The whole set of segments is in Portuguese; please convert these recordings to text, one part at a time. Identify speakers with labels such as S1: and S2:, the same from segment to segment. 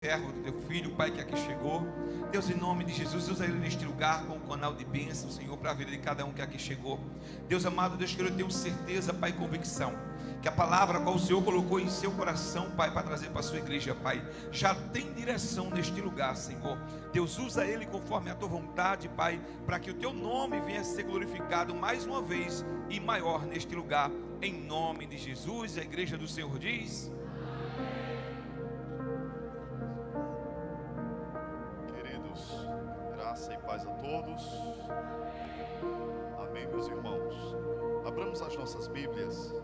S1: servo do teu filho, Pai, que aqui chegou. Deus, em nome de Jesus, usa ele neste lugar com um canal de bênção, Senhor, para a vida de cada um que aqui chegou. Deus amado, Deus, que eu tenho certeza, Pai, convicção, que a palavra qual o Senhor colocou em seu coração, Pai, para trazer para a sua igreja, Pai, já tem direção neste lugar, Senhor. Deus, usa ele conforme a tua vontade, Pai, para que o teu nome venha a ser glorificado mais uma vez e maior neste lugar, em nome de Jesus. A igreja do Senhor diz:
S2: graça e paz a todos. Amém, meus irmãos. Abramos as nossas Bíblias,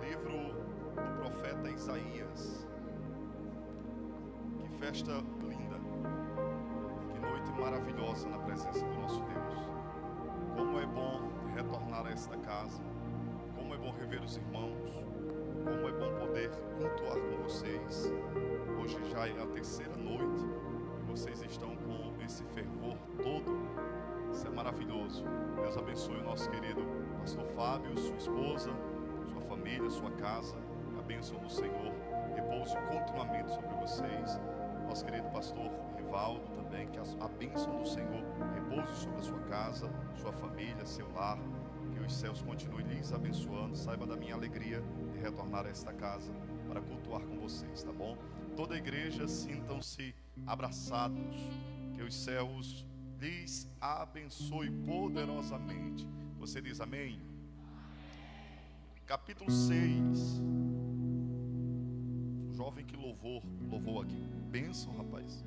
S2: livro do profeta Isaías. Que festa linda, que noite maravilhosa na presença do nosso Deus. Como é bom retornar a esta casa, como é bom rever os irmãos, como é bom poder cultuar com vocês. Hoje já é a terceira noite e vocês estão com esse fervor todo. Isso é maravilhoso. Deus abençoe o nosso querido pastor Fábio, sua esposa, sua família, sua casa. A bênção do Senhor repouse continuamente sobre vocês. Nosso querido pastor Rivaldo também, que a bênção do Senhor repouse sobre a sua casa, sua família, seu lar. Que os céus continuem lhes abençoando. Saiba da minha alegria de retornar a esta casa para cultuar com vocês, tá bom? Toda a igreja, sintam-se abraçados. Que os céus lhes abençoe poderosamente. Você diz amém? Capítulo 6. O jovem que louvou aqui. Bênção, rapaz.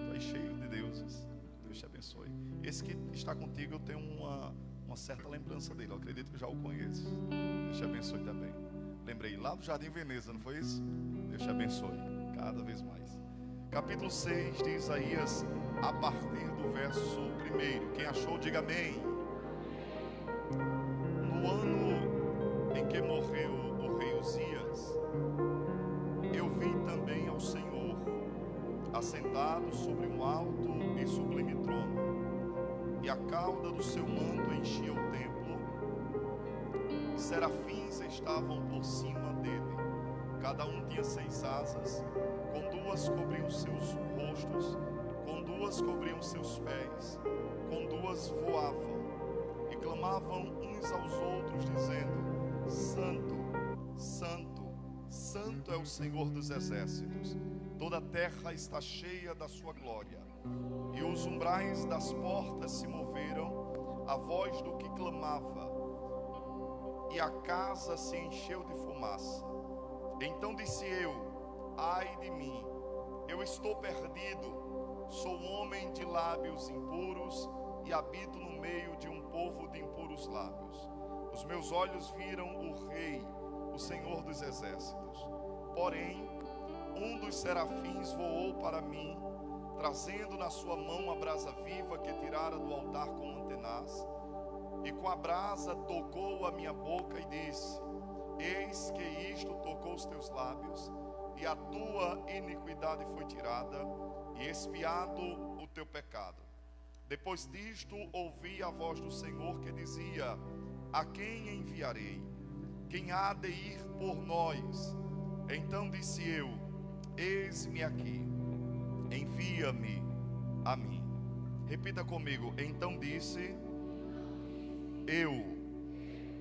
S2: Está cheio de deuses. Deus te abençoe. Esse que está contigo, eu tenho uma certa lembrança dele. Eu acredito que já o conheço. Deus te abençoe também. Lembrei lá do Jardim Veneza, não foi isso? Deus te abençoe cada vez mais. Capítulo 6 de Isaías, a partir do verso 1. Quem achou, diga amém. No ano em que morreu o rei Uzias, eu vi também ao Senhor assentado sobre um alto e sublime trono, e a cauda do seu manto enchia o templo, e serafins estavam por cima dele. Cada um tinha 6 asas, com 2 cobriam seus rostos, com 2 cobriam seus pés, com 2 voavam, e clamavam uns aos outros, dizendo: Santo, Santo, Santo é o Senhor dos exércitos, toda a terra está cheia da sua glória. E os umbrais das portas se moveram à voz do que clamava, e a casa se encheu de fumaça. Então disse eu: ai de mim, eu estou perdido, sou um homem de lábios impuros e habito no meio de um povo de impuros lábios. Os meus olhos viram o Rei, o Senhor dos exércitos. Porém, um dos serafins voou para mim, trazendo na sua mão a brasa viva que tirara do altar com antenaz, e com a brasa tocou a minha boca e disse: eis que isto tocou os teus lábios, e a tua iniquidade foi tirada, e expiado o teu pecado. Depois disto ouvi a voz do Senhor que dizia: a quem enviarei? Quem há de ir por nós? Então disse eu: eis-me aqui, envia-me a mim. Repita comigo: então disse eu: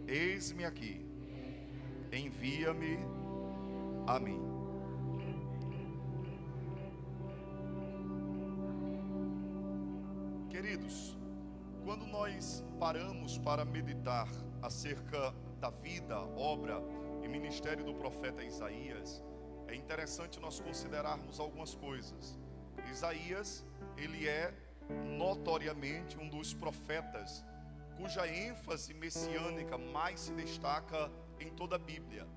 S2: eis-me aqui, envia-me a mim. Queridos, quando nós paramos para meditar acerca da vida, obra e ministério do profeta Isaías, é interessante nós considerarmos algumas coisas. Isaías, ele é notoriamente um dos profetas cuja ênfase messiânica mais se destaca em toda a Bíblia.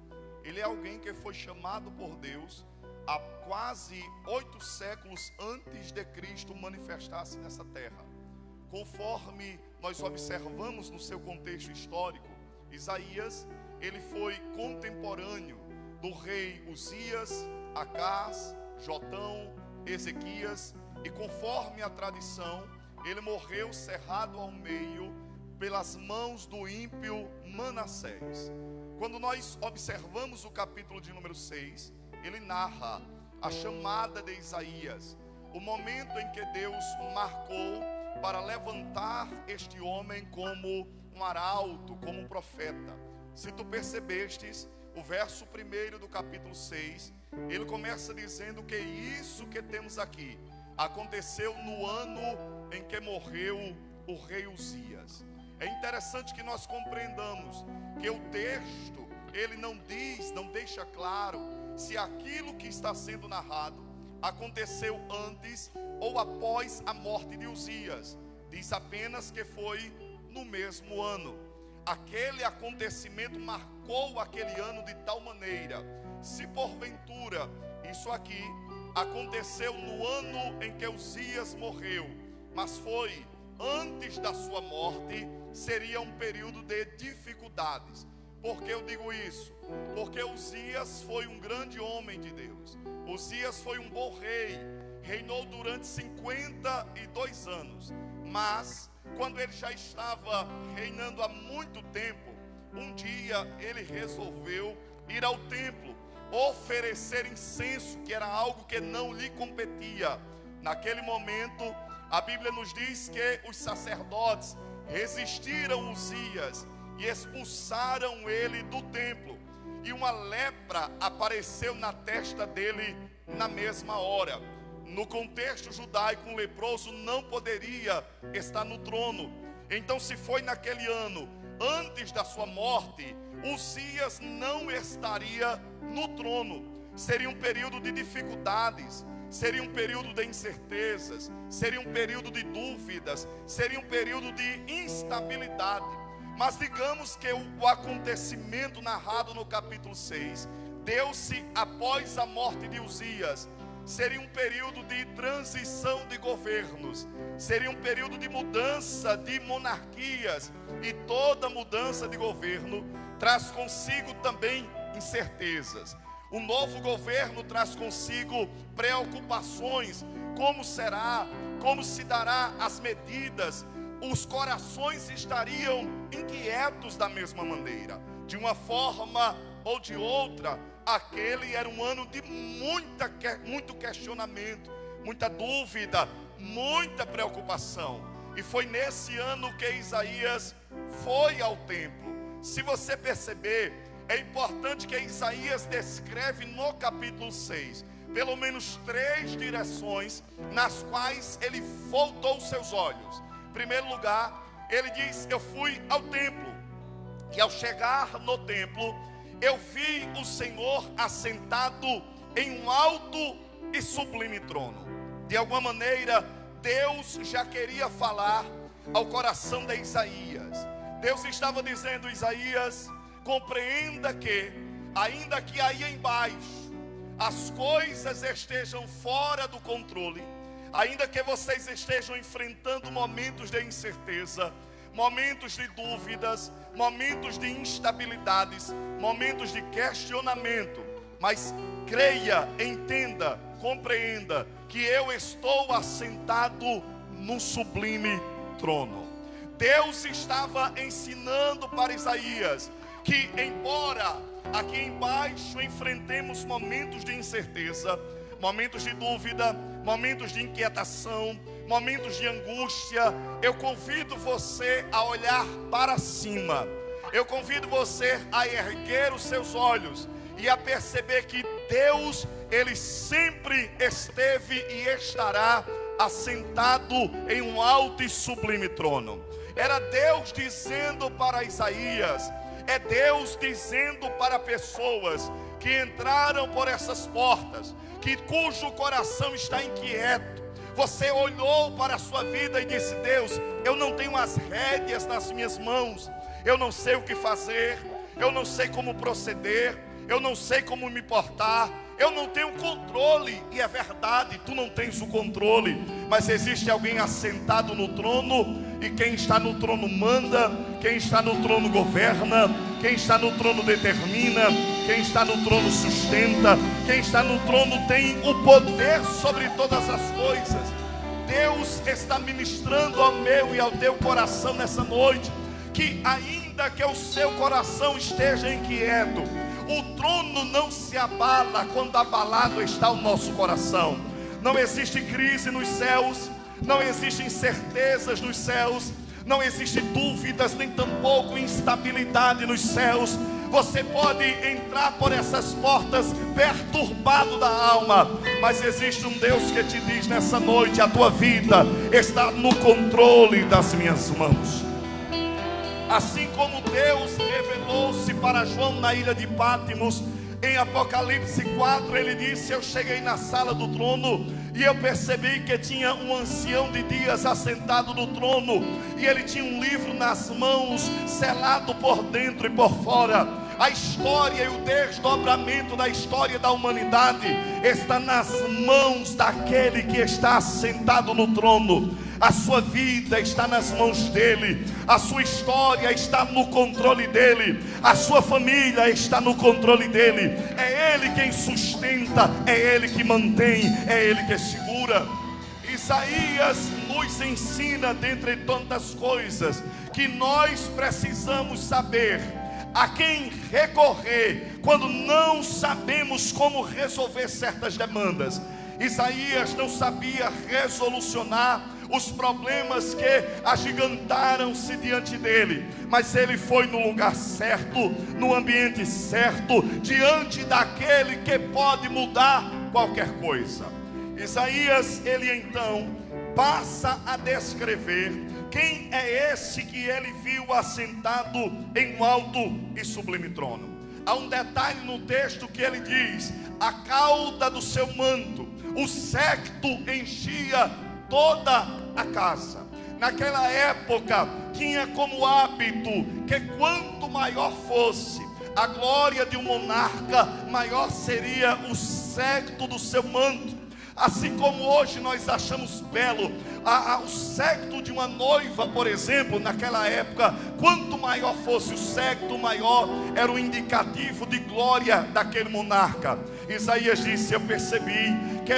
S2: Ele é alguém que foi chamado por Deus há quase 8 séculos antes de Cristo manifestar-se nessa terra. Conforme nós observamos no seu contexto histórico, Isaías, ele foi contemporâneo do rei Uzias, Acás, Jotão, Ezequias, e conforme a tradição, ele morreu cerrado ao meio pelas mãos do ímpio Manassés. Quando nós observamos o capítulo de número 6, ele narra a chamada de Isaías, o momento em que Deus marcou para levantar este homem como um arauto, como um profeta. Se tu percebestes, o verso 1 do capítulo 6, ele começa dizendo que isso que temos aqui aconteceu no ano em que morreu o rei Uzias. É interessante que nós compreendamos que o texto, ele não deixa claro se aquilo que está sendo narrado aconteceu antes ou após a morte de Uzias. Diz apenas que foi no mesmo ano. Aquele acontecimento marcou aquele ano de tal maneira. Se porventura isso aqui aconteceu no ano em que Uzias morreu, mas foi antes da sua morte, seria um período de dificuldades. Por que eu digo isso? Porque Uzias foi um grande homem de Deus. Uzias foi um bom rei, reinou durante 52 anos. Mas quando ele já estava reinando há muito tempo, um dia ele resolveu ir ao templo, oferecer incenso, que era algo que não lhe competia. Naquele momento, a Bíblia nos diz que os sacerdotes resistiram Uzias e expulsaram ele do templo. E uma lepra apareceu na testa dele na mesma hora. No contexto judaico, um leproso não poderia estar no trono. Então, se foi naquele ano, antes da sua morte, Uzias não estaria no trono. Seria um período de dificuldades, seria um período de incertezas, seria um período de dúvidas, seria um período de instabilidade. Mas digamos que o acontecimento narrado no capítulo 6 deu-se após a morte de Uzias. Seria um período de transição de governos, seria um período de mudança de monarquias, e toda mudança de governo traz consigo também incertezas. O novo governo traz consigo preocupações: como será, como se dará as medidas. Os corações estariam inquietos da mesma maneira. De uma forma ou de outra, aquele era um ano de muito questionamento, muita dúvida, muita preocupação. E foi nesse ano que Isaías foi ao templo. Se você perceber, é importante que Isaías descreve no capítulo 6 pelo menos 3 direções nas quais ele voltou seus olhos. Em primeiro lugar, ele diz: eu fui ao templo, e ao chegar no templo, eu vi o Senhor assentado em um alto e sublime trono. De alguma maneira, Deus já queria falar ao coração de Isaías. Deus estava dizendo: Isaías, compreenda que, ainda que aí embaixo as coisas estejam fora do controle, ainda que vocês estejam enfrentando momentos de incerteza, momentos de dúvidas, momentos de instabilidades, momentos de questionamento, mas creia, entenda, compreenda que eu estou assentado no sublime trono. Deus estava ensinando para Isaías que, embora aqui embaixo enfrentemos momentos de incerteza, momentos de dúvida, momentos de inquietação, momentos de angústia, eu convido você a olhar para cima. Eu convido você a erguer os seus olhos e a perceber que Deus, Ele sempre esteve e estará assentado em um alto e sublime trono. Era Deus dizendo para Isaías, é Deus dizendo para pessoas que entraram por essas portas, cujo coração está inquieto. Você olhou para a sua vida e disse: Deus, eu não tenho as rédeas nas minhas mãos, eu não sei o que fazer, eu não sei como proceder, eu não sei como me portar, eu não tenho controle. E é verdade, tu não tens o controle, mas existe alguém assentado no trono, e quem está no trono manda, quem está no trono governa, quem está no trono determina, quem está no trono sustenta, quem está no trono tem o poder sobre todas as coisas. Deus está ministrando ao meu e ao teu coração nessa noite, que ainda que o seu coração esteja inquieto, O trono não se abala quando abalado está o nosso coração. Não existe crise nos céus, não existem incertezas nos céus, não existem dúvidas, nem tampouco instabilidade nos céus. Você pode entrar por essas portas perturbado da alma, mas existe um Deus que te diz nessa noite: a tua vida está no controle das minhas mãos. Assim como Deus revelou-se para João na ilha de Pátimos, em Apocalipse 4, ele disse: eu cheguei na sala do trono e eu percebi que tinha um ancião de dias assentado no trono, e ele tinha um livro nas mãos, selado por dentro e por fora. A história e o desdobramento da história da humanidade está nas mãos daquele que está assentado no trono. A sua vida está nas mãos dele, a sua história está no controle dele, a sua família está no controle dele. É ele quem sustenta, é ele que mantém, é ele que segura. Isaías nos ensina, dentre tantas coisas, que nós precisamos saber a quem recorrer quando não sabemos como resolver certas demandas. Isaías não sabia resolucionar os problemas que agigantaram-se diante dele, mas ele foi no lugar certo, no ambiente certo, diante daquele que pode mudar qualquer coisa. Isaías, ele então passa a descrever quem é esse que ele viu assentado em um alto e sublime trono. Há um detalhe no texto que ele diz: a cauda do seu manto, o séquito enchia toda a casa. Naquela época tinha como hábito que quanto maior fosse a glória de um monarca, maior seria o séquito do seu manto. Assim como hoje nós achamos belo o séquito de uma noiva, por exemplo, naquela época, quanto maior fosse o séquito, maior era o indicativo de glória daquele monarca. Isaías disse: eu percebi que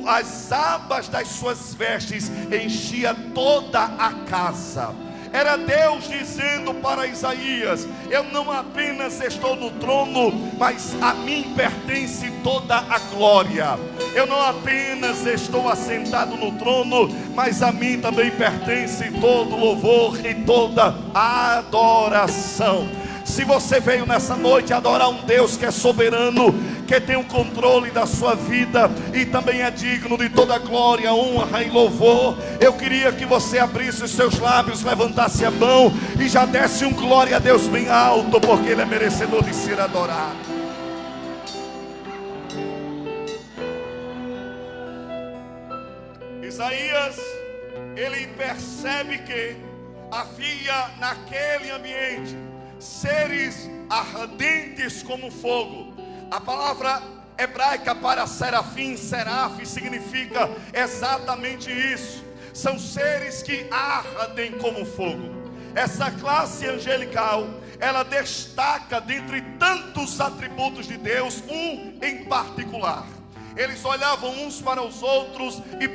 S2: as abas das suas vestes enchia toda a casa. Era Deus dizendo para Isaías: eu não apenas estou no trono, mas a mim pertence toda a glória. Eu não apenas estou assentado no trono, mas a mim também pertence todo louvor e toda adoração. Se você veio nessa noite adorar um Deus que é soberano, que tem o controle da sua vida e também é digno de toda glória, honra e louvor, eu queria que você abrisse os seus lábios, levantasse a mão e já desse um glória a Deus bem alto, porque Ele é merecedor de ser adorado. Isaías, ele percebe que havia naquele ambiente seres ardentes como fogo. A palavra hebraica para serafim, seraf, significa exatamente isso. São seres que ardem como fogo. Essa classe angelical, ela destaca dentre tantos atributos de Deus, um em particular. Eles olhavam uns para os outros e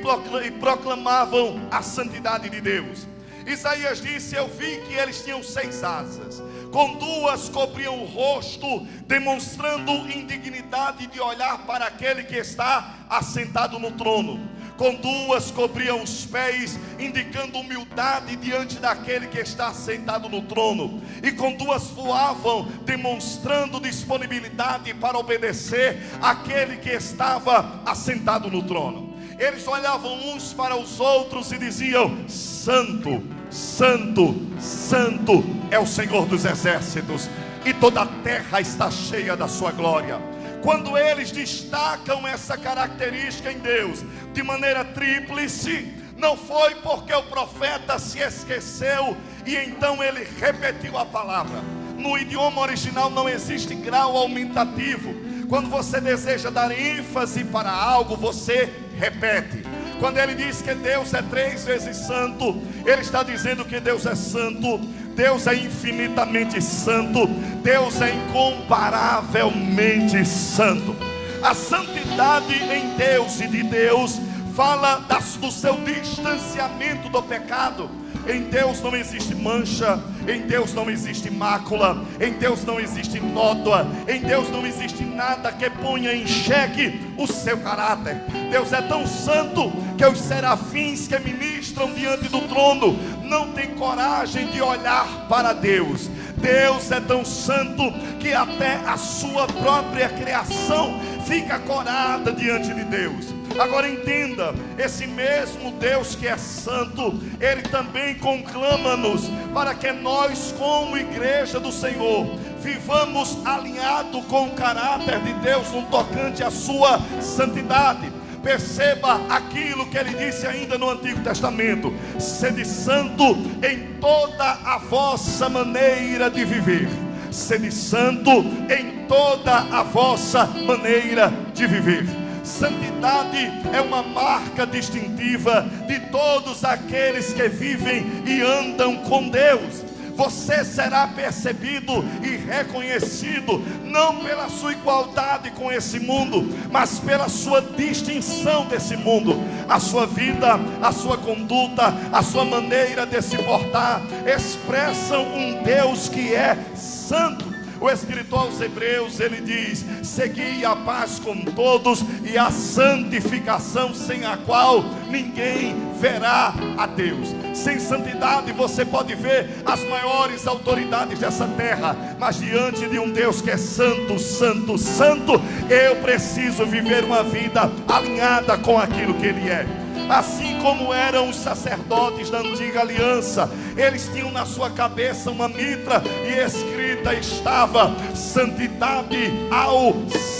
S2: proclamavam a santidade de Deus. Isaías disse: eu vi que eles tinham 6 asas, com 2 cobriam o rosto, demonstrando indignidade de olhar para aquele que está assentado no trono. Com 2 cobriam os pés, indicando humildade diante daquele que está sentado no trono. E com 2 voavam, demonstrando disponibilidade para obedecer àquele que estava assentado no trono. Eles olhavam uns para os outros e diziam: Santo, Santo, Santo é o Senhor dos exércitos, e toda a terra está cheia da sua glória. Quando eles destacam essa característica em Deus de maneira tríplice, não foi porque o profeta se esqueceu e então ele repetiu a palavra. No idioma original não existe grau aumentativo. Quando você deseja dar ênfase para algo, você repete. Quando ele diz que Deus é 3 vezes santo, ele está dizendo que Deus é santo, Deus é infinitamente santo, Deus é incomparavelmente santo. A santidade em Deus e de Deus fala do seu distanciamento do pecado. Em Deus não existe mancha, em Deus não existe mácula, em Deus não existe nódoa, em Deus não existe nada que ponha em xeque o seu caráter. Deus é tão santo que os serafins que ministram diante do trono não têm coragem de olhar para Deus. Deus é tão santo que até a sua própria criação fica corada diante de Deus. Agora entenda, esse mesmo Deus que é santo, Ele também conclama-nos para que nós, como igreja do Senhor, vivamos alinhado com o caráter de Deus no tocante à sua santidade. Perceba aquilo que Ele disse ainda no Antigo Testamento: sede santo em toda a vossa maneira de viver. Sede santo em toda a vossa maneira de viver. Santidade é uma marca distintiva de todos aqueles que vivem e andam com Deus. Você será percebido e reconhecido não pela sua igualdade com esse mundo, mas pela sua distinção desse mundo. A sua vida, a sua conduta, a sua maneira de se portar expressam um Deus que é santo. O escritor aos Hebreus, ele diz: segui a paz com todos e a santificação, sem a qual ninguém verá a Deus. Sem santidade você pode ver as maiores autoridades dessa terra, mas diante de um Deus que é santo, santo, santo, eu preciso viver uma vida alinhada com aquilo que Ele é. Assim como eram os sacerdotes da antiga aliança, eles tinham na sua cabeça uma mitra e escrita estava: santidade ao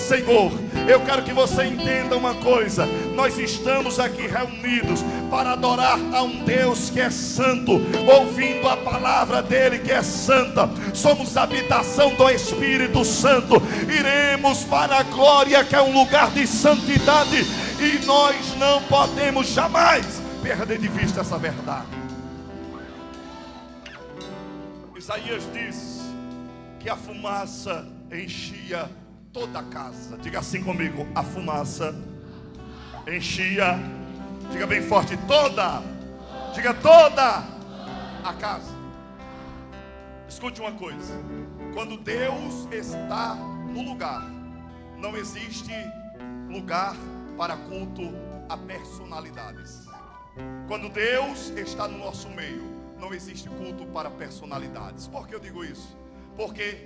S2: Senhor. Eu quero que você entenda uma coisa: nós estamos aqui reunidos para adorar a um Deus que é santo, ouvindo a palavra dele que é santa. Somos habitação do Espírito Santo, iremos para a glória, que é um lugar de santidade, e nós não podemos jamais perder de vista essa verdade. Isaías diz que a fumaça enchia toda a casa. Diga assim comigo: a fumaça enchia, diga bem forte, toda, diga toda a casa. Escute uma coisa: quando Deus está no lugar, não existe lugar para culto a personalidades. Quando Deus está no nosso meio, não existe culto para personalidades. Por que eu digo isso? Porque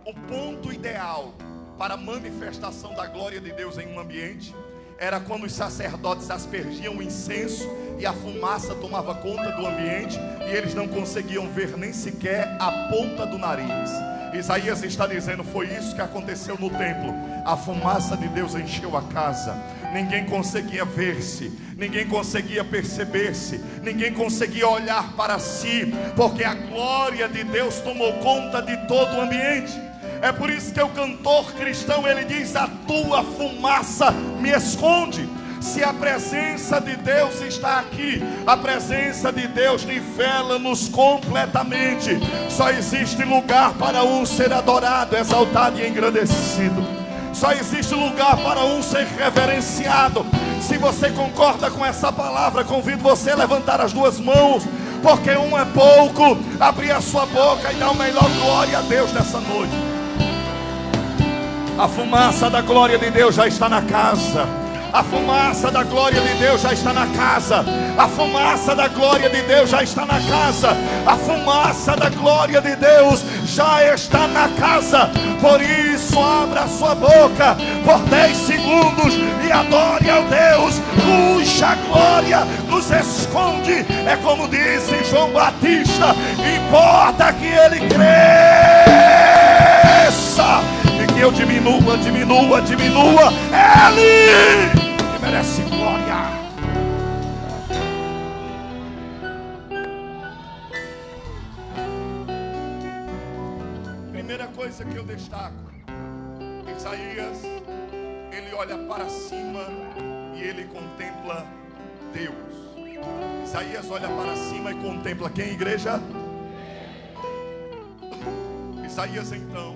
S2: o ponto ideal para a manifestação da glória de Deus em um ambiente era quando os sacerdotes aspergiam o incenso e a fumaça tomava conta do ambiente e eles não conseguiam ver nem sequer a ponta do nariz. Isaías está dizendo: foi isso que aconteceu no templo. A fumaça de Deus encheu a casa. Ninguém conseguia ver-se, ninguém conseguia perceber-se, ninguém conseguia olhar para si, porque a glória de Deus tomou conta de todo o ambiente. É por isso que o cantor cristão, ele diz: a tua fumaça me esconde. Se a presença de Deus está aqui, a presença de Deus nivela-nos completamente. Só existe lugar para um ser adorado, exaltado e engrandecido. Só existe lugar para um ser reverenciado. Se você concorda com essa palavra, convido você a levantar as duas mãos, porque um é pouco. Abrir a sua boca e dar uma melhor glória a Deus nessa noite. A fumaça da glória de Deus já está na casa. A fumaça da glória de Deus já está na casa. A fumaça da glória de Deus já está na casa. A fumaça da glória de Deus já está na casa. Por isso, abra a sua boca por 10 segundos e adore ao Deus cuja glória nos esconde. É como disse João Batista: importa que ele cresça e que eu diminua. Ele que merece glória. Primeira coisa que eu destaco: Isaías, ele olha para cima e ele contempla Deus. Isaías olha para cima e contempla quem, igreja? Isaías, então,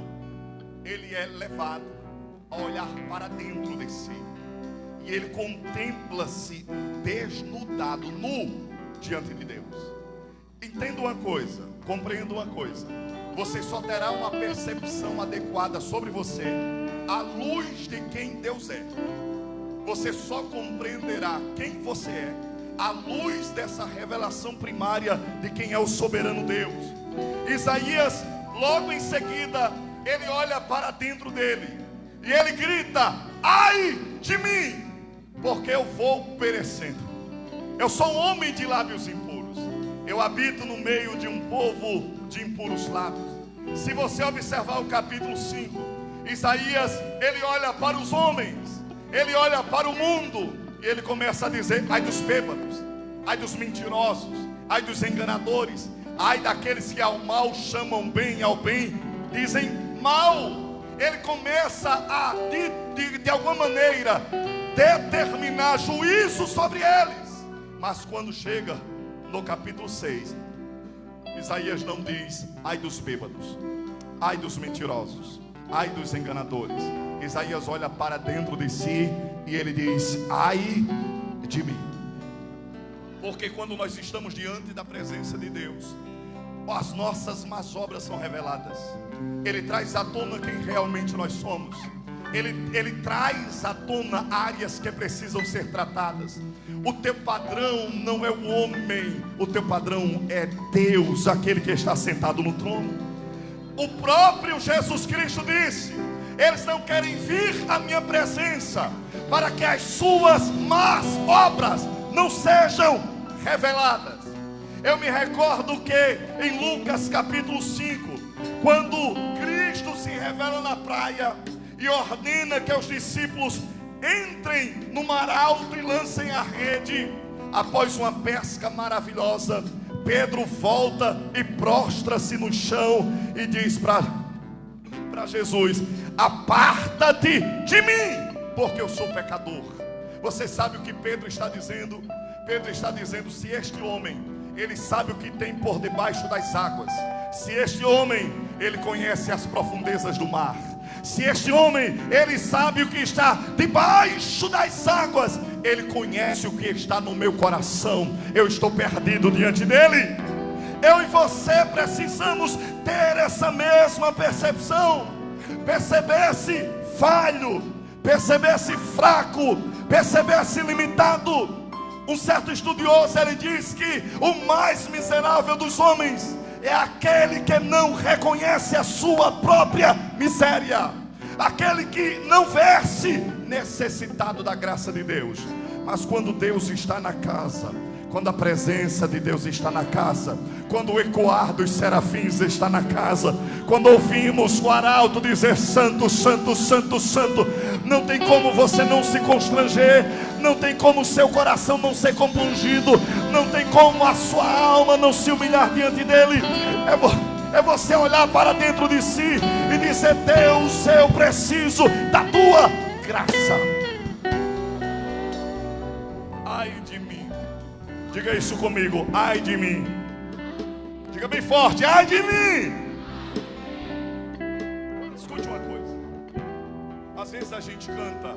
S2: ele é levado a olhar para dentro de si, e ele contempla-se desnudado, nu, diante de Deus. Entenda uma coisa, compreenda uma coisa. Você só terá uma percepção adequada sobre você à luz de quem Deus é. Você só compreenderá quem você é à luz dessa revelação primária de quem é o soberano Deus. Isaías, logo em seguida, ele olha para dentro dele e ele grita: ai de mim, porque eu vou perecendo. Eu sou um homem de lábios impuros. Eu habito no meio de um povo de impuros lábios. Se você observar o capítulo 5, Isaías, ele olha para os homens, ele olha para o mundo, e ele começa a dizer: ai dos bêbados, ai dos mentirosos, ai dos enganadores, ai daqueles que ao mal chamam bem, ao bem dizem mal. Ele começa a, de alguma maneira, determinar juízo sobre eles. Mas quando chega no capítulo 6, Isaías não diz: ai dos bêbados, ai dos mentirosos, ai dos enganadores. Isaías olha para dentro de si e ele diz: ai de mim. Porque quando nós estamos diante da presença de Deus, as nossas más obras são reveladas. Ele traz à tona quem realmente nós somos. Ele traz à tona áreas que precisam ser tratadas. O teu padrão não é o homem, o teu padrão é Deus, aquele que está sentado no trono. O próprio Jesus Cristo disse: eles não querem vir à minha presença para que as suas más obras não sejam reveladas. Eu me recordo que em Lucas capítulo 5, quando Cristo se revela na praia e ordena que os discípulos entrem no mar alto e lancem a rede, após uma pesca maravilhosa, Pedro volta e prostra-se no chão e diz para Jesus: aparta-te de mim, porque eu sou pecador. Você sabe o que Pedro está dizendo? Pedro está dizendo: se este homem, ele sabe o que tem por debaixo das águas, se este homem, ele conhece as profundezas do mar, se este homem, ele sabe o que está debaixo das águas, ele conhece o que está no meu coração. Eu estou perdido diante dele. Eu e você precisamos ter essa mesma percepção. Perceber-se falho, perceber-se fraco, perceber-se limitado. Um certo estudioso, ele diz que o mais miserável dos homens é aquele que não reconhece a sua própria miséria, aquele que não vê-se necessitado da graça de Deus. Mas quando Deus está na casa, quando a presença de Deus está na casa, quando o ecoar dos serafins está na casa, quando ouvimos o arauto dizer: santo, santo, santo, santo, não tem como você não se constranger, não tem como o seu coração não ser compungido, não tem como a sua alma não se humilhar diante dele. É você olhar para dentro de si e dizer: Deus, eu preciso da tua graça. Ai de mim. Diga isso comigo: ai de mim. Diga bem forte: ai de mim. Escute uma coisa. Às vezes a gente canta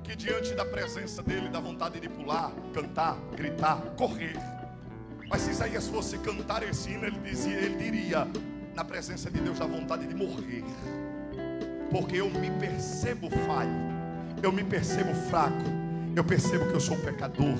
S2: que diante da presença dele dá vontade de pular, cantar, gritar, correr. Mas se Isaías fosse cantar esse hino, ele diria: na presença de Deus dá vontade de morrer. Porque eu me percebo falho, eu me percebo fraco, eu percebo que eu sou pecador,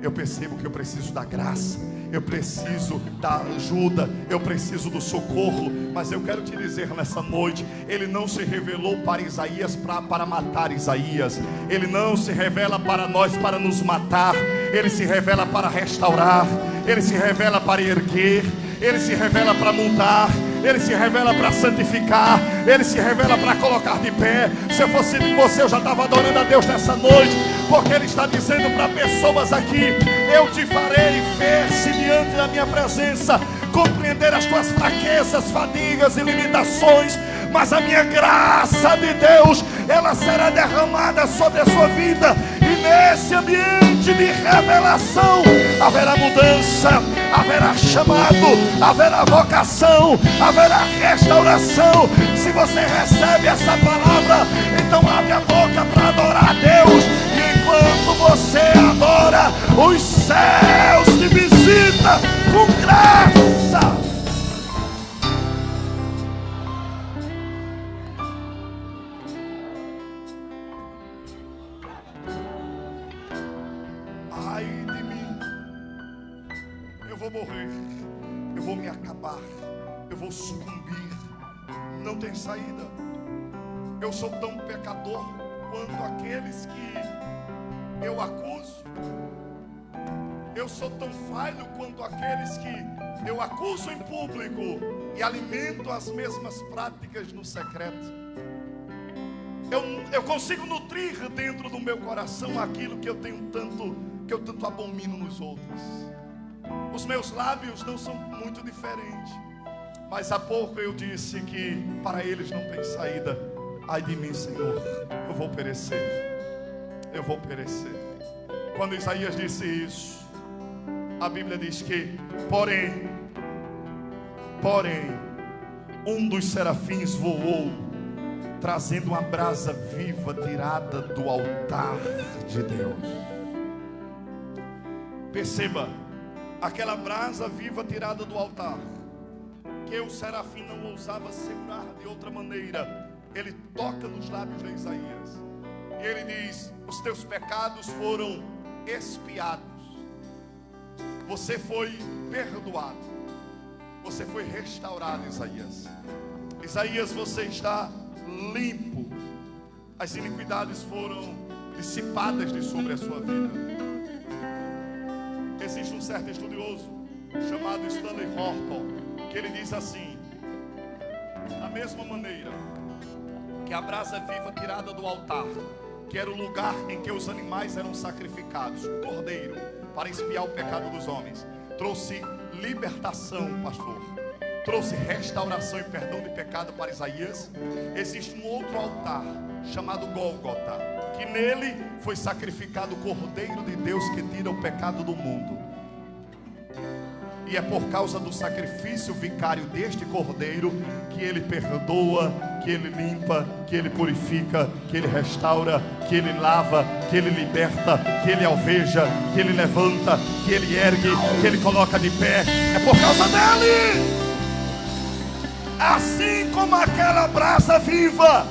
S2: eu percebo que eu preciso da graça, eu preciso da ajuda, eu preciso do socorro. Mas eu quero te dizer nessa noite, ele não se revelou para Isaías para matar Isaías. Ele não se revela para nós para nos matar. Ele se revela para restaurar, ele se revela para erguer, ele se revela para mudar, ele se revela para santificar, ele se revela para colocar de pé. Se eu fosse de você, eu já estava adorando a Deus nessa noite, porque ele está dizendo para pessoas aqui: eu te farei ver-se diante da minha presença, compreender as tuas fraquezas, fadigas e limitações, mas a minha graça de Deus, ela será derramada sobre a sua vida. E nesse ambiente de revelação haverá mudança, haverá chamado, haverá vocação, haverá restauração. Se você recebe essa palavra, então abre a boca para adorar a Deus. E enquanto você adora, os céus te visitam com graça. vou morrer, eu vou me acabar, eu vou sucumbir. Não tem saída. Eu sou tão pecador quanto aqueles que eu acuso. Eu sou tão falho quanto aqueles que eu acuso em público e alimento as mesmas práticas no secreto. Eu consigo nutrir dentro do meu coração aquilo que eu tanto abomino nos outros. Os meus lábios não são muito diferentes, mas há pouco eu disse que para eles não tem saída. Ai de mim, Senhor, eu vou perecer. Eu vou perecer. Quando Isaías disse isso, a Bíblia diz que, porém, um dos serafins voou, trazendo uma brasa viva tirada do altar de Deus. Perceba, aquela brasa viva tirada do altar, que o serafim não ousava segurar de outra maneira. Ele toca nos lábios de Isaías e ele diz: os teus pecados foram expiados, você foi perdoado, você foi restaurado. Isaías, você está limpo, as iniquidades foram dissipadas de sobre a sua vida. Existe um certo estudioso chamado Stanley Horton, que ele diz assim: da mesma maneira que a brasa viva tirada do altar, que era o lugar em que os animais eram sacrificados, o cordeiro, para expiar o pecado dos homens, trouxe libertação, pastor, trouxe restauração e perdão de pecado para Isaías. Existe um outro altar chamado Gólgota, que nele foi sacrificado o Cordeiro de Deus que tira o pecado do mundo. E é por causa do sacrifício vicário deste Cordeiro que ele perdoa, que ele limpa, que ele purifica, que ele restaura, que ele lava, que ele liberta, que ele alveja, que ele levanta, que ele ergue, que ele coloca de pé. É por causa dele. Assim como aquela brasa viva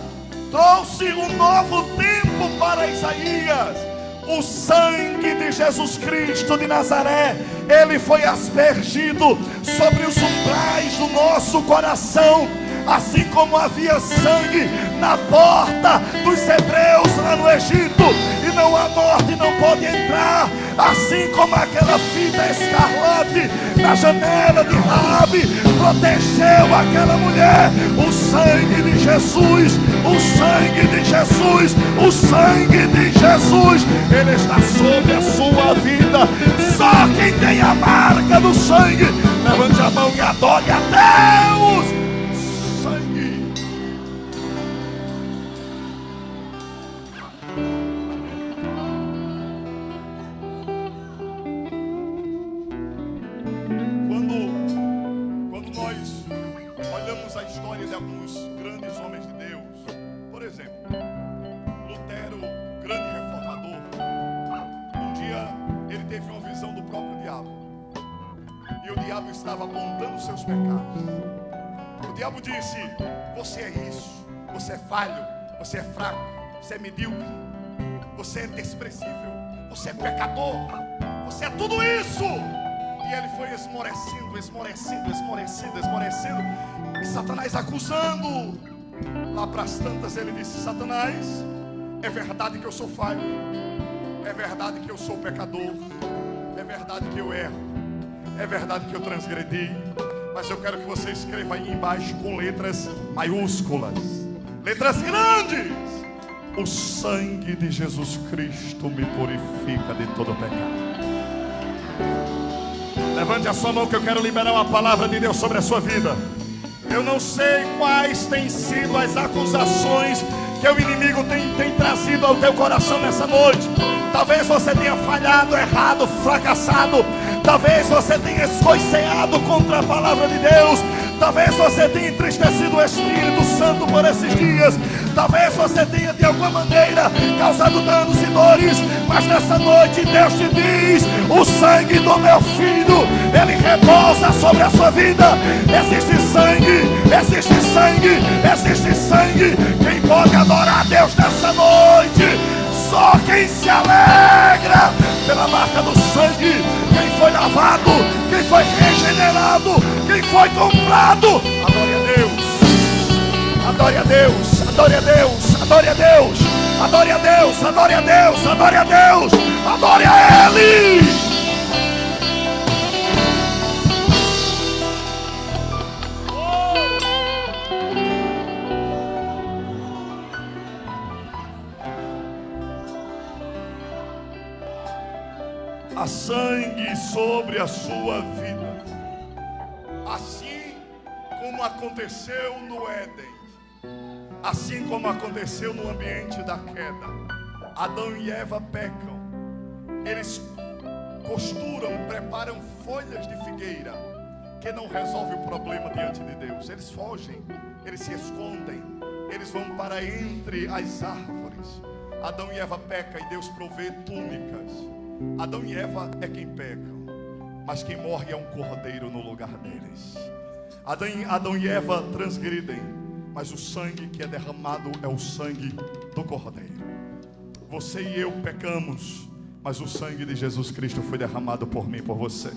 S2: trouxe um novo tempo para Isaías, o sangue de Jesus Cristo de Nazaré, ele foi aspergido sobre os umbrais do nosso coração. Assim como havia sangue na porta dos hebreus lá no Egito, e não a morte não pode entrar, assim como aquela fita escarlate na janela de Raabe protegeu aquela mulher, o sangue de Jesus, o sangue de Jesus, o sangue de Jesus, ele está sobre a sua vida. Só quem tem a marca do sangue, levante a mão e adore a Deus. Quando nós olhamos a história de alguns grandes homens de Deus, por exemplo, Lutero, grande reformador, um dia ele teve uma visão do próprio diabo, e o diabo estava apontando seus pecados. O diabo disse: você é isso, você é falho, você é fraco, você é medíocre, você é desprezível, você é pecador, você é tudo isso. E ele foi esmorecendo, e Satanás acusando. Lá para as tantas ele disse: Satanás, é verdade que eu sou falho, é verdade que eu sou pecador, é verdade que eu erro, é verdade que eu transgredi, mas eu quero que você escreva aí embaixo com letras maiúsculas, letras grandes: o sangue de Jesus Cristo me purifica de todo pecado. Levante a sua mão que eu quero liberar uma palavra de Deus sobre a sua vida. Eu não sei quais têm sido as acusações que o inimigo tem trazido ao teu coração nessa noite. Talvez você tenha falhado, errado, fracassado. Talvez você tenha escoiceado contra a palavra de Deus. Talvez você tenha entristecido o Espírito Santo por esses dias. Talvez você tenha de alguma maneira causado danos e dores. Mas nessa noite Deus te diz: o sangue do meu filho, ele repousa sobre a sua vida. Existe sangue, existe sangue, existe sangue. Quem pode adorar a Deus nessa noite? Só quem se alegra pela marca do sangue, quem foi lavado, quem foi regenerado, quem foi comprado. Adore a Deus, adore a Deus, adore a Deus, adore a Deus, adore a Deus, adore a Deus, adore a Deus, adore a Ele. Há sangue sobre a sua vida, assim como aconteceu no Éden, assim como aconteceu no ambiente da queda. Adão e Eva pecam, eles costuram, preparam folhas de figueira, que não resolve o problema diante de Deus. Eles fogem, eles se escondem, eles vão para entre as árvores. Adão e Eva pecam e Deus provê túnicas. Adão e Eva é quem pecam, mas quem morre é um cordeiro no lugar deles. Adão e Eva transgridem, mas o sangue que é derramado é o sangue do cordeiro. Você e eu pecamos, mas o sangue de Jesus Cristo foi derramado por mim e por você.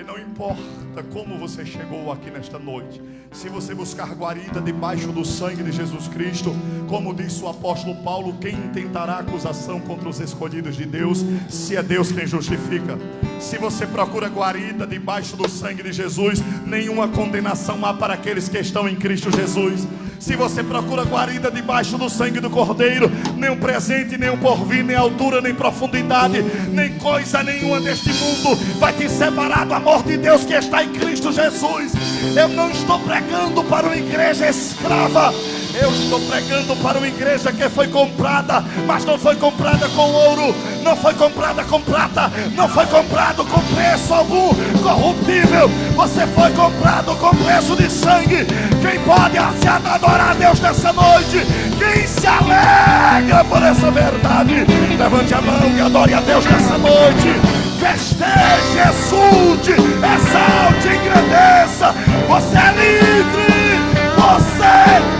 S2: E não importa como você chegou aqui nesta noite, se você buscar guarida debaixo do sangue de Jesus Cristo, como disse o apóstolo Paulo, quem intentará acusação contra os escolhidos de Deus, se é Deus quem justifica? Se você procura guarida debaixo do sangue de Jesus, nenhuma condenação há para aqueles que estão em Cristo Jesus. Se você procura guarida debaixo do sangue do Cordeiro, nem o presente, nem o porvir, nem altura, nem profundidade, nem coisa nenhuma deste mundo vai te separar do amor de Deus que está em Cristo Jesus. Eu não estou pregando para uma igreja escrava, eu estou pregando para uma igreja que foi comprada, mas não foi comprada com ouro, não foi comprada com prata, não foi comprado com preço algum corruptível. Você foi comprado com preço de sangue. Quem pode adorar a Deus nessa noite? Quem se alegra por essa verdade? Levante a mão e adore a Deus nessa noite. Festeje, exulte, exalte, engrandeça. Você é livre, você é livre.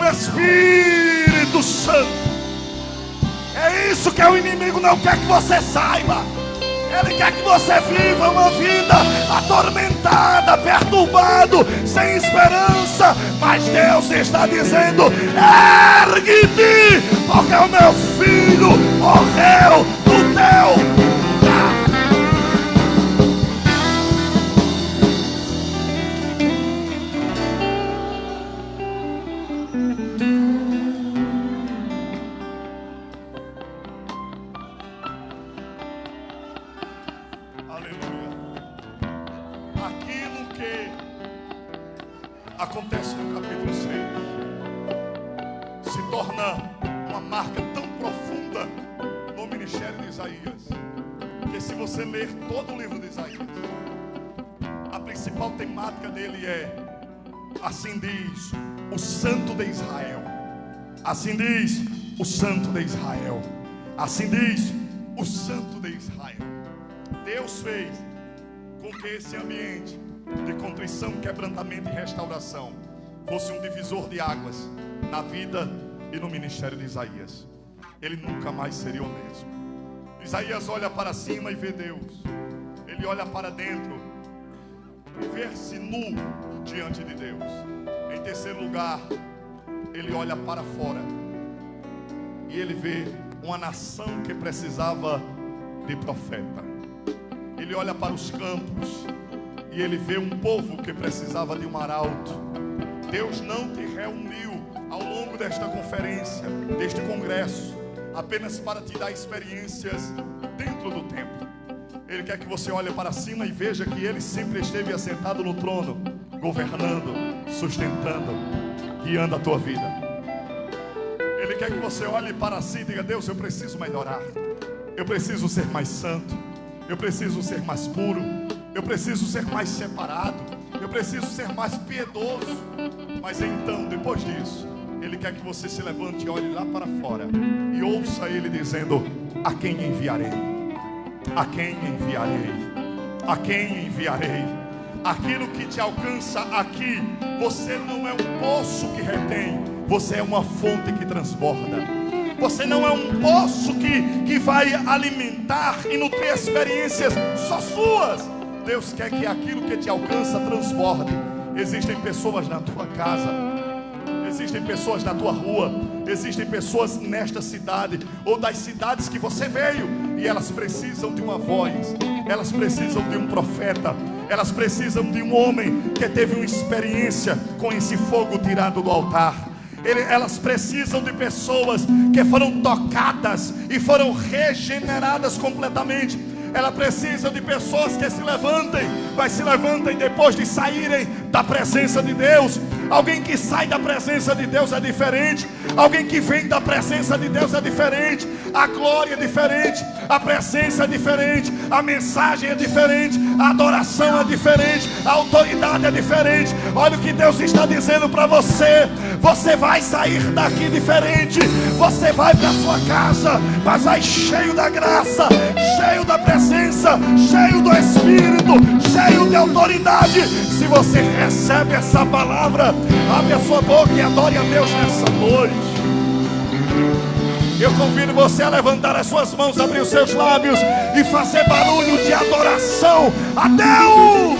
S2: Espírito Santo, é isso que o inimigo não quer que você saiba. Ele quer que você viva uma vida atormentada, perturbado, sem esperança. Mas Deus está dizendo: ergue-te, porque o meu filho morreu no teu lugar. Acontece no capítulo 6, se torna uma marca tão profunda no ministério de Isaías, que se você ler todo o livro de Isaías, a principal temática dele é: assim diz o Santo de Israel, assim diz o Santo de Israel, assim diz o Santo de Israel. Deus fez com que esse ambiente de contrição, quebrantamento e restauração fosse um divisor de águas na vida e no ministério de Isaías. Ele nunca mais seria o mesmo. Isaías olha para cima e vê Deus. Ele olha para dentro e vê-se nu diante de Deus. Em terceiro lugar, ele olha para fora e ele vê uma nação que precisava de profeta. Ele olha para os campos e ele vê um povo que precisava de um arauto. Deus não te reuniu ao longo desta conferência, deste congresso, apenas para te dar experiências dentro do templo. Ele quer que você olhe para cima e veja que Ele sempre esteve assentado no trono, governando, sustentando, guiando a tua vida. Ele quer que você olhe para si e diga: Deus, eu preciso melhorar, eu preciso ser mais santo, eu preciso ser mais puro, eu preciso ser mais separado, eu preciso ser mais piedoso. Mas então, depois disso, Ele quer quer que você se levante e olhe lá para fora e ouça Ele dizendo: a quem enviarei? A quem enviarei? A quem enviarei? Aquilo que te alcança aqui, você não é um poço que retém, você é uma fonte que transborda. Você não é um poço que vai alimentar e nutrir experiências só suas. Deus quer que aquilo que te alcança transborde. Existem pessoas na tua casa, existem pessoas na tua rua, existem pessoas nesta cidade ou das cidades que você veio, e elas precisam de uma voz, elas precisam de um profeta, elas precisam de um homem que teve uma experiência com esse fogo tirado do altar. Elas precisam de pessoas que foram tocadas e foram regeneradas completamente. Ela precisa de pessoas que se levantem, mas se levantem depois de saírem da presença de Deus. Alguém que sai da presença de Deus é diferente. Alguém que vem da presença de Deus é diferente. A glória é diferente, a presença é diferente, a mensagem é diferente, a adoração é diferente, a autoridade é diferente. Olha o que Deus está dizendo para você: você vai sair daqui diferente. Você vai para sua casa, mas vai cheio da graça, cheio da presença, cheio do Espírito, cheio de autoridade. Se você recebe essa palavra, abre a sua boca e adore a Deus nessa noite. Eu convido você a levantar as suas mãos, abrir os seus lábios e fazer barulho de adoração a Deus.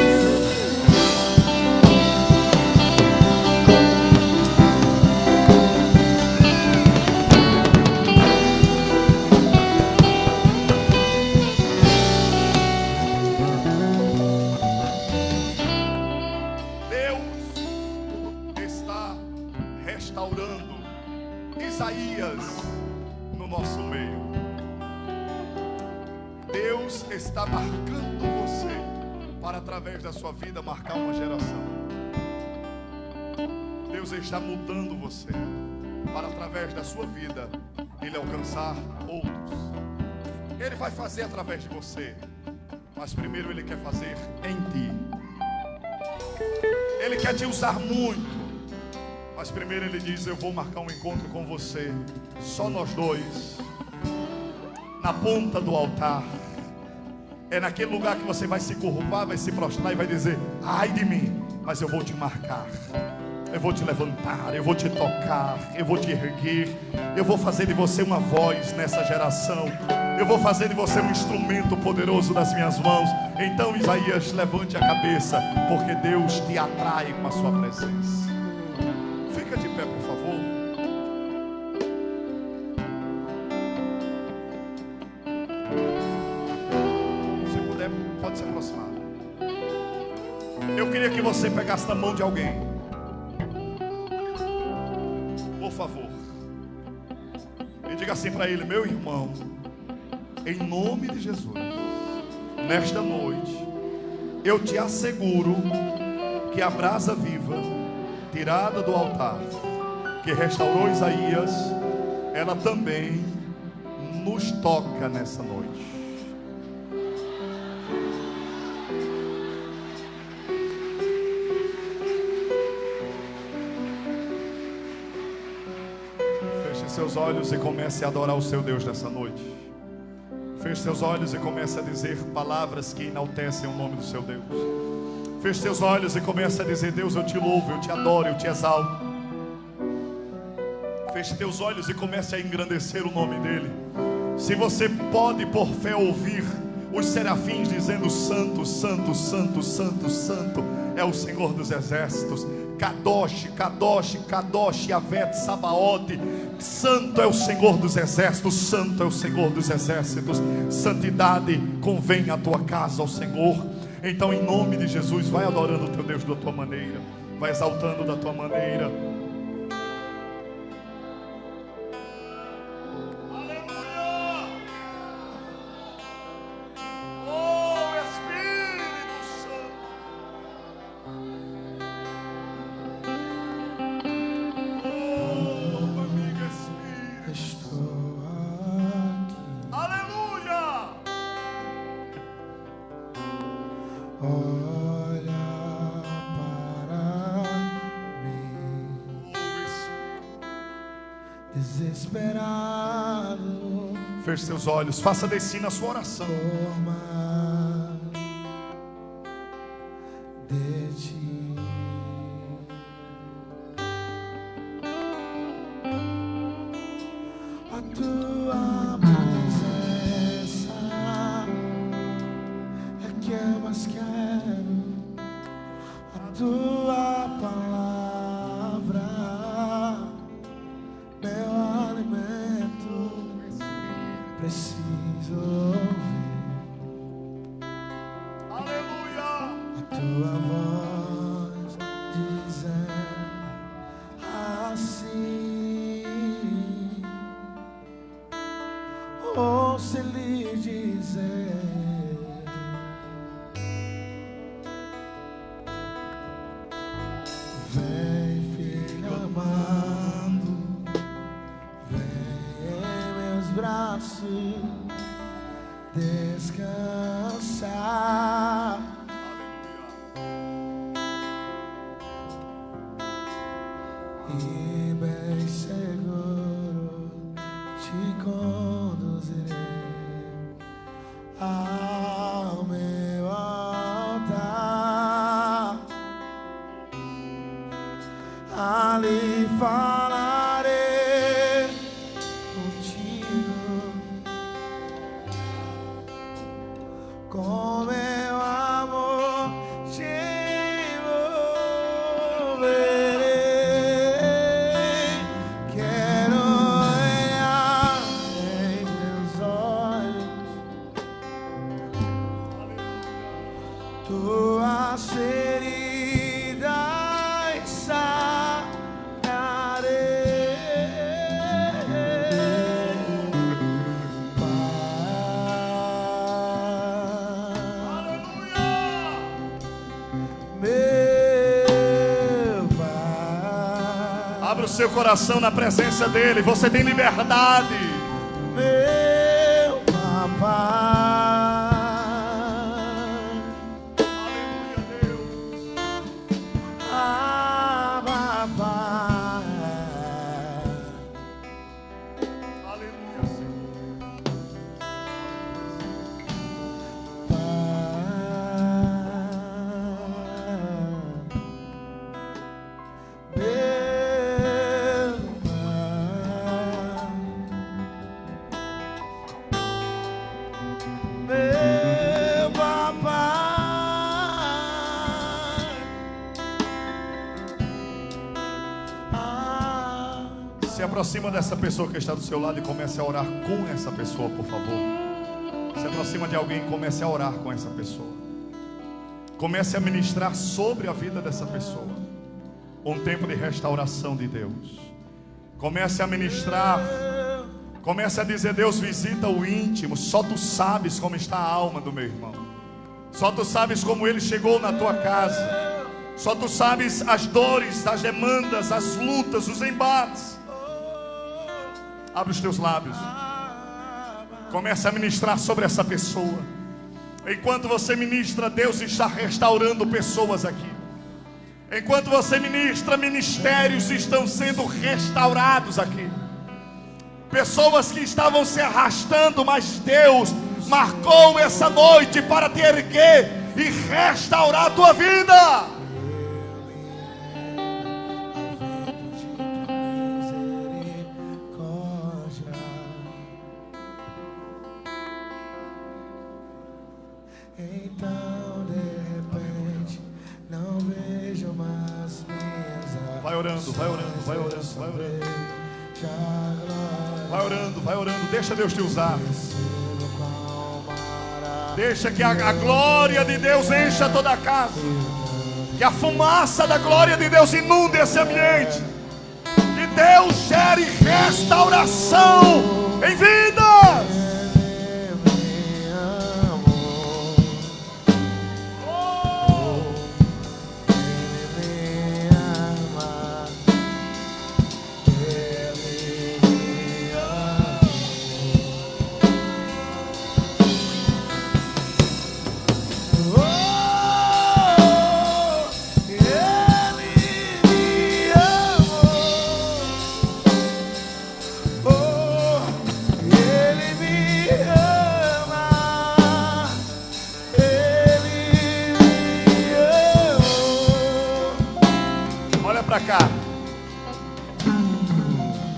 S2: Está marcando você para, através da sua vida, marcar uma geração. Deus está mudando você para, através da sua vida, Ele alcançar outros. Ele vai fazer através de você, mas primeiro Ele quer fazer em ti. Ele quer te usar muito, mas primeiro Ele diz: eu vou marcar um encontro com você, só nós dois, na ponta do altar. É naquele lugar que você vai se curvar, vai se prostrar e vai dizer: ai de mim, mas eu vou te marcar, eu vou te levantar, eu vou te tocar, eu vou te erguer, eu vou fazer de você uma voz nessa geração, eu vou fazer de você um instrumento poderoso das minhas mãos. Então, Isaías, levante a cabeça, porque Deus te atrai com a sua presença. Fica de pé, por favor. Pode se aproximar. Eu queria que você pegasse na mão de alguém, por favor, e diga assim para ele: meu irmão, em nome de Jesus, nesta noite eu te asseguro que a brasa viva tirada do altar, que restaurou Isaías, ela também nos toca nessa noite. Seus olhos e comece a adorar o seu Deus nessa noite. Feche seus olhos e comece a dizer palavras que enaltecem o nome do seu Deus. Feche seus olhos e comece a dizer: Deus, eu te louvo, eu te adoro, eu te exalto. Feche teus olhos e comece a engrandecer o nome dele. Se você pode por fé ouvir os serafins dizendo: Santo, Santo, Santo, Santo, Santo é o Senhor dos exércitos. Kadosh, Kadosh, Kadosh, Yavet, Sabaote. Santo é o Senhor dos exércitos, Santo é o Senhor dos exércitos. Santidade convém à tua casa, ao Senhor. Então, em nome de Jesus, vai adorando o teu Deus da tua maneira, vai exaltando da tua maneira.
S3: Olha para mim. desesperado.
S2: Feche seus olhos, faça de si na sua oração.
S3: Por mais de ti. A tua presença é que eu mais quero. A tua palavra, meu alimento, preciso ouvir.
S2: Aleluia!
S3: A tua voz dizendo assim, ouça ele dizer: vem, filho amado, vem em meus braços descansar. E bem seguro te conduzirei ao meu altar. Ali falarei contigo, com meu amor te envolverei. Quero olhar em teus olhos, tuas feridas sararei. Meu Pai,
S2: Abra o seu coração na presença dele. Você tem liberdade.
S3: meu papai,
S2: Aleluia, Deus.
S3: papai,
S2: Aleluia, Senhor.
S3: meu papai.
S2: Se aproxima dessa pessoa que está do seu lado e comece a orar com essa pessoa, por favor. Se aproxima de alguém e comece a orar com essa pessoa. Comece a ministrar sobre a vida dessa pessoa. Um tempo de restauração de Deus. Comece a ministrar. Comece a dizer: Deus, visita o íntimo. Só tu sabes como está a alma do meu irmão. Só tu sabes como ele chegou na tua casa. Só tu sabes as dores, as demandas, as lutas, os embates. Abre os teus lábios. Comece a ministrar sobre essa pessoa. Enquanto você ministra, Deus está restaurando pessoas aqui. Enquanto você ministra, ministérios estão sendo restaurados aqui. Pessoas que estavam se arrastando, mas Deus marcou essa noite para te erguer e restaurar a tua vida.
S3: Então de repente não vejo mais minhas.
S2: Vai orando, vai orando, vai orando, vai orando. Vai orando, vai orando. Deixa Deus te usar. Deixa que a glória de Deus encha toda a casa. Que a fumaça da glória de Deus inunde esse ambiente. Que Deus gere restauração em vidas.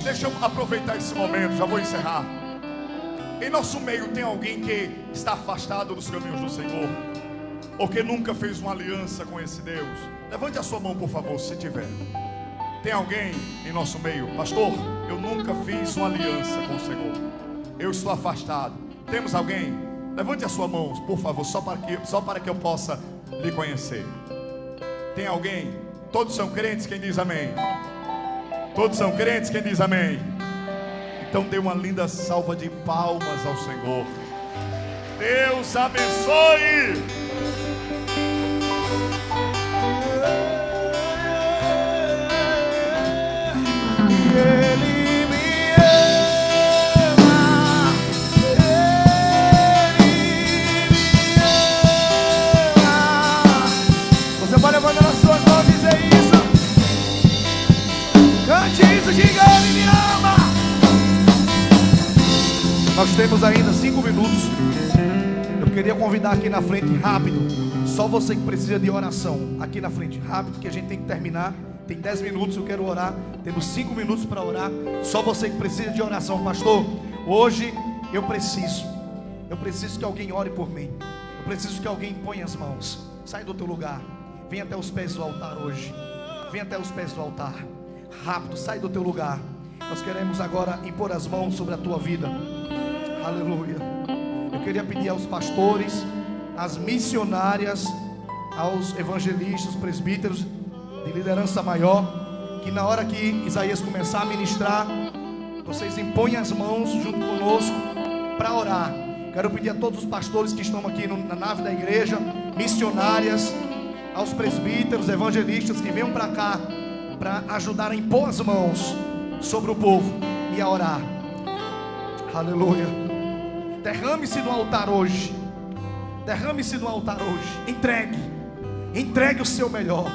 S2: deixa eu aproveitar esse momento, já vou encerrar. Em nosso meio tem alguém que está afastado dos caminhos do Senhor, ou que nunca fez uma aliança com esse Deus? Levante a sua mão, por favor, se tiver. Tem alguém em nosso meio? Pastor, eu nunca fiz uma aliança com o Senhor, eu estou afastado. Temos alguém? Levante a sua mão, por favor, só para que eu possa lhe conhecer. Tem alguém? Todos são crentes? Quem diz amém? Todos são crentes? Quem diz amém? Então dê uma linda salva de palmas ao Senhor. Deus abençoe.
S3: Ele me ama, Ele me ama. Você pode levantar as suas mãos e dizer isso. Cante isso, diga: Ele me ama. Nós temos ainda 5 minutos. Eu queria convidar aqui na frente, rápido, só você que precisa de oração, aqui na frente, rápido, que a gente tem que terminar. Tem 10 minutos, eu quero orar. Temos 5 minutos para orar. Só você que precisa de oração. Pastor, hoje eu preciso que alguém ore por mim. Eu preciso que alguém ponha as mãos. Sai do teu lugar, vem até os pés do altar hoje. Vem até os pés do altar. Rápido, sai do teu lugar. Nós queremos agora impor as mãos sobre a tua vida. Aleluia. Eu queria pedir aos pastores, às missionárias, aos evangelistas, presbíteros de liderança maior, que na hora que Isaías começar a ministrar, vocês impõem as mãos junto conosco para orar. Quero pedir a todos os pastores que estão aqui na nave da igreja, missionárias, aos presbíteros, evangelistas, que venham para cá para ajudar a impor as mãos sobre o povo e a orar. Aleluia. Derrame-se no altar hoje. Derrame-se no altar hoje. Entregue o seu melhor.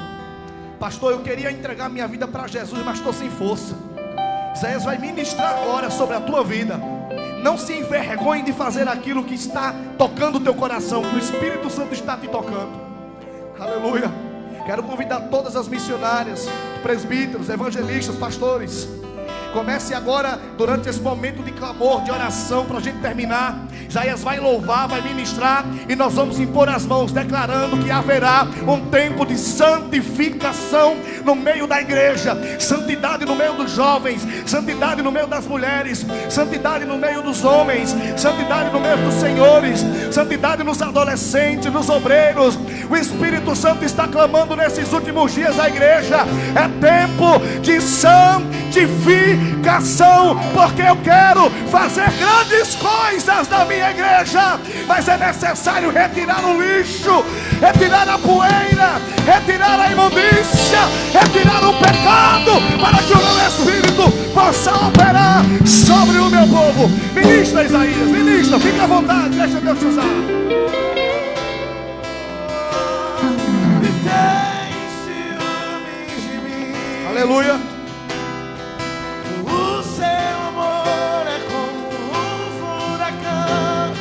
S3: Pastor, eu queria entregar minha vida para Jesus, mas estou sem força. Isaías vai ministrar agora sobre a tua vida. Não se envergonhe de fazer aquilo que está tocando o teu coração, que o Espírito Santo está te tocando. Aleluia. Quero convidar todas as missionárias, presbíteros, evangelistas, pastores. Comece agora, durante esse momento de clamor, de oração, para a gente terminar. Isaías vai louvar, vai ministrar, e nós vamos impor as mãos, declarando que haverá um tempo de santificação no meio da igreja, santidade no meio dos jovens, santidade no meio das mulheres, santidade no meio dos homens, santidade no meio dos senhores, santidade nos adolescentes, nos obreiros. O Espírito Santo está clamando nesses últimos dias à igreja. É tempo de santificação, porque eu quero fazer grandes coisas na minha igreja, mas é necessário retirar o lixo, retirar a poeira, retirar a imundícia, retirar o pecado, para que o meu Espírito possa operar sobre o meu povo. Ministra, Isaías, ministra, fica à vontade, deixa Deus te usar. Aleluia. O seu amor é como um furacão,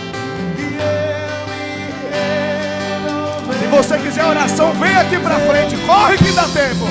S3: e eu me renovei.
S2: Se você quiser oração, vem aqui pra frente, corre que dá tempo.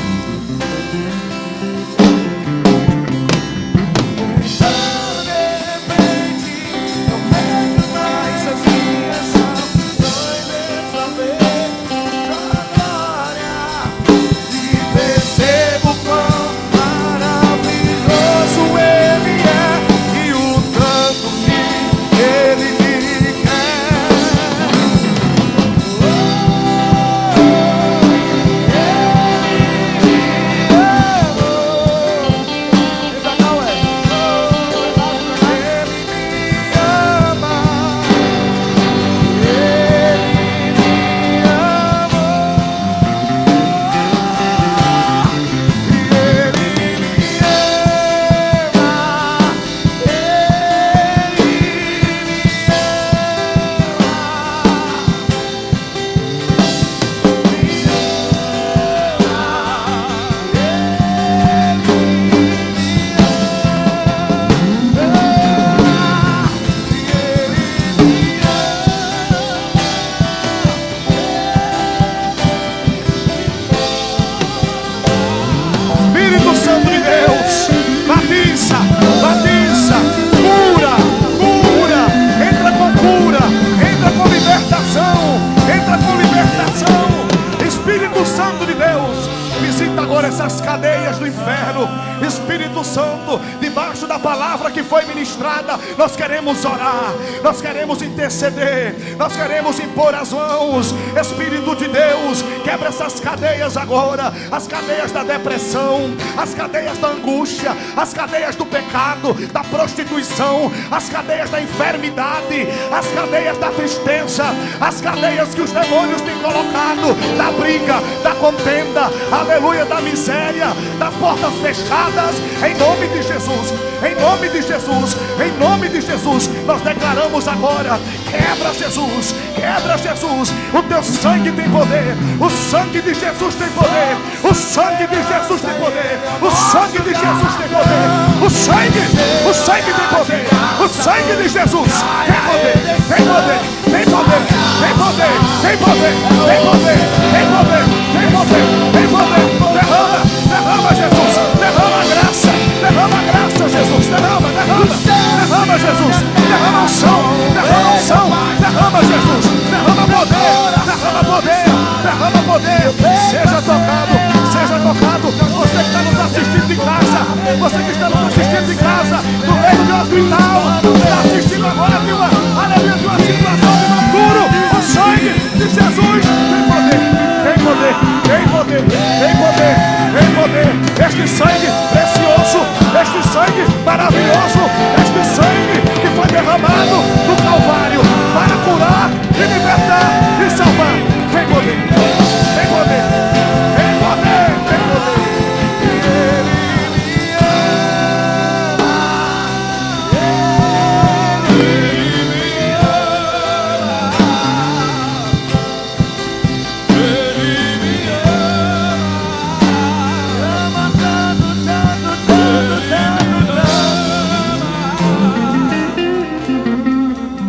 S3: Espírito Santo, debaixo da palavra que foi ministrada, nós queremos orar, nós queremos interceder, nós queremos impor as mãos. Espírito de Deus, quebra essas cadeias agora, as cadeias da depressão, as cadeias da angústia, as cadeias do pecado, da prostituição, as cadeias da enfermidade, as cadeias da tristeza, as cadeias que os demônios têm colocado, da briga, da contenda, aleluia, da miséria, das portas fechadas, em nome de Jesus, em nome de Jesus, em nome de Jesus, nós declaramos agora: quebra Jesus, quebra Jesus, o teu sangue tem poder, o sangue de Jesus tem poder, o sangue de Jesus tem poder, o sangue de Jesus tem poder, o sangue tem poder, o sangue de Jesus tem poder, tem poder, tem poder, tem poder, tem poder, tem poder, tem poder, tem poder, tem poder. Derrama, derrama Jesus, derrama a graça Jesus, derrama Jesus, derrama unção, derrama Jesus, derrama poder, derrama poder. Seja tocado, você que está nos assistindo de casa, você que está nos assistindo de casa, no meio de um hospital, está assistindo agora de uma situação de maturo. O sangue de Jesus tem poder, tem poder, tem poder, tem poder, tem poder. Este sangue precioso, este sangue maravilhoso, este sangue que foi derramado no Calvário para curar e libertar e salvar. Tem poder, tem poder, tem poder, tem poder.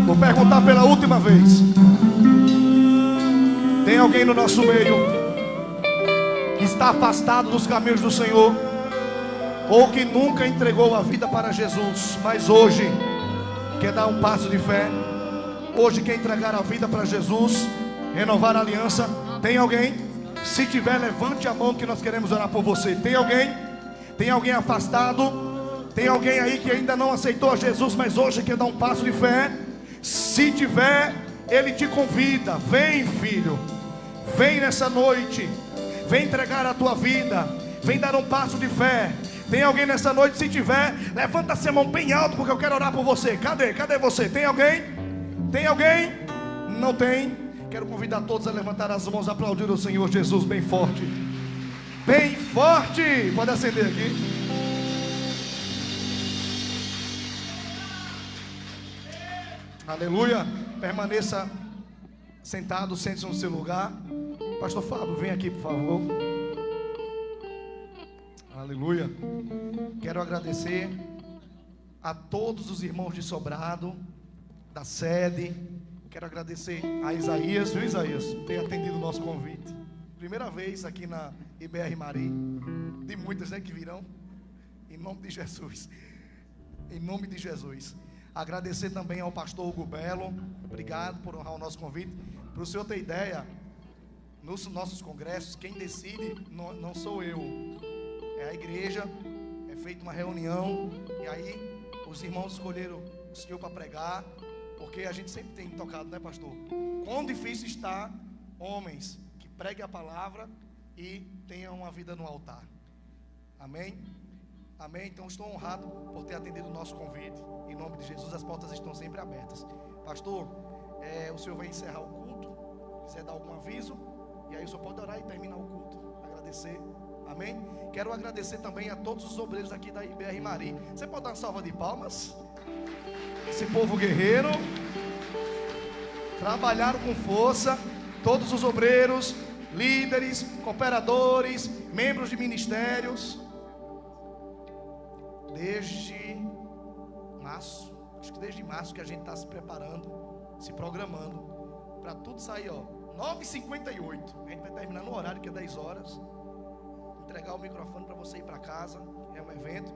S3: Vou perguntar pela última vez: tem alguém no nosso meio que está afastado dos caminhos do Senhor, ou que nunca entregou a vida para Jesus, mas hoje quer dar um passo de fé, hoje quer entregar a vida para Jesus, renovar a aliança? Tem alguém? Se tiver, levante a mão que nós queremos orar por você. Tem alguém? Tem alguém afastado? Tem alguém aí que ainda não aceitou a Jesus, mas hoje quer dar um passo de fé? Se tiver, Ele te convida: vem, filho, vem nessa noite, vem entregar a tua vida, vem dar um passo de fé. Tem alguém nessa noite? Se tiver, levanta essa mão bem alto, porque eu quero orar por você. Cadê você? Tem alguém? Tem alguém? Não tem? Quero convidar todos a levantar as mãos, aplaudir o Senhor Jesus bem forte. Bem forte. Pode acender aqui. Aleluia. Permaneça sentado, sente-se no seu lugar. Pastor Fábio, vem aqui, por favor. Aleluia. Quero agradecer a todos os irmãos de Sobrado, da sede. Quero agradecer a Isaías, viu, Isaías, por ter atendido o nosso convite. Primeira vez aqui na IBR Mari, de muitas, né, que virão. Em nome de Jesus. Em nome de Jesus. Agradecer também ao pastor Hugo Belo. Obrigado por honrar o nosso convite. Para o senhor ter ideia, nos nossos congressos, quem decide não sou eu, é a igreja. É feita uma reunião e aí os irmãos escolheram o senhor para pregar, porque a gente sempre tem tocado, né, pastor? Quão difícil está homens que preguem a palavra e tenham uma vida no altar. Amém? Amém? Então estou honrado por ter atendido o nosso convite. Em nome de Jesus, as portas estão sempre abertas. Pastor, o senhor vai encerrar o culto. Se quiser dar algum aviso, e aí o senhor pode orar e terminar o culto. Agradecer. Amém? Quero agradecer também a todos os obreiros aqui da IBR Mari. Você pode dar uma salva de palmas? Esse povo guerreiro trabalharam com força. Todos os obreiros, líderes, cooperadores, membros de ministérios. Desde março, acho que desde março que a gente está se preparando, se programando para tudo sair, ó, 9h58. A gente vai terminar no horário que é 10 horas. Entregar o microfone para você ir para casa. É um evento.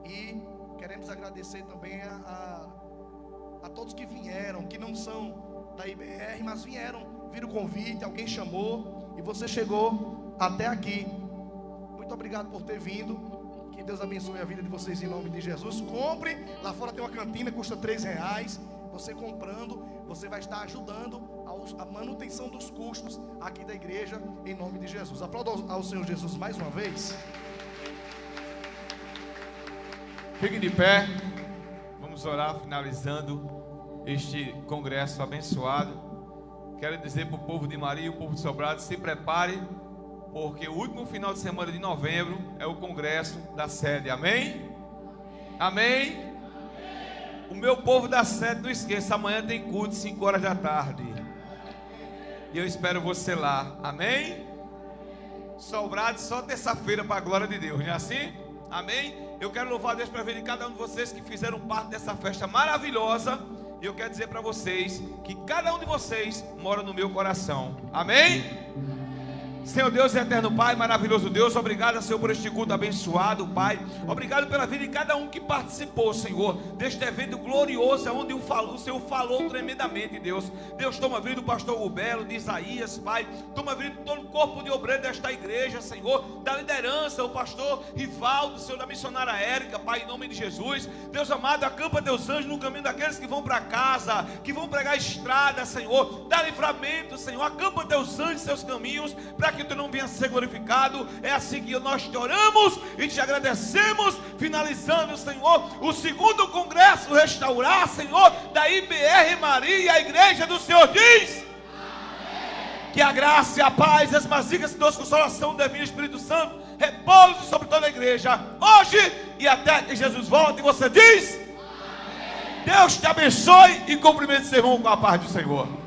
S3: E queremos agradecer também a todos que vieram, que não são da IBR, mas viram o convite, alguém chamou e você chegou até aqui. Muito obrigado por ter vindo. Que Deus abençoe a vida de vocês em nome de Jesus. Compre, lá fora tem uma cantina, custa R$3. Você comprando, você vai estar ajudando a manutenção dos custos aqui da igreja, em nome de Jesus. Aplauda ao Senhor Jesus mais uma vez.
S1: Fiquem de pé. Vamos orar finalizando este congresso abençoado. Quero dizer para o povo de Maria e o povo de Sobrado, se prepare, porque o último final de semana de novembro é o congresso da sede. Amém? Amém? O meu povo da sede, não esqueça, amanhã tem culto 5 horas da tarde. E eu espero você lá. Amém? Sobrado só terça-feira para a glória de Deus, não é assim? Amém? Eu quero louvar a Deus para ver de cada um de vocês que fizeram parte dessa festa maravilhosa. E eu quero dizer para vocês que cada um de vocês mora no meu coração. Amém? Senhor Deus e eterno Pai, maravilhoso Deus, obrigado, Senhor, por este culto abençoado, Pai. Obrigado pela vida de cada um que participou, Senhor, deste evento glorioso, onde o Senhor falou tremendamente, Deus. Deus, toma a vida do pastor Rubelo, de Isaías, Pai. Toma a vida de todo o corpo de obreiro desta igreja, Senhor, da liderança, o pastor Rivaldo, Senhor, da missionária Érica, Pai, em nome de Jesus. Deus amado, acampa teus anjos no caminho daqueles que vão para casa, que vão pregar a estrada, Senhor. Dá livramento, Senhor, acampa teus anjos em seus caminhos, para que tu não venha ser glorificado. É assim que nós te oramos e te agradecemos, finalizando, Senhor, o segundo congresso Restaurar, Senhor, da IBR Maria, a igreja do Senhor diz amém. Que a graça e a paz, as mazicas de Deus, consolação do Divino Espírito Santo repouse sobre toda a igreja, hoje e até que Jesus volte. E você diz amém. Deus te abençoe e cumprimente seu irmão com a paz do Senhor.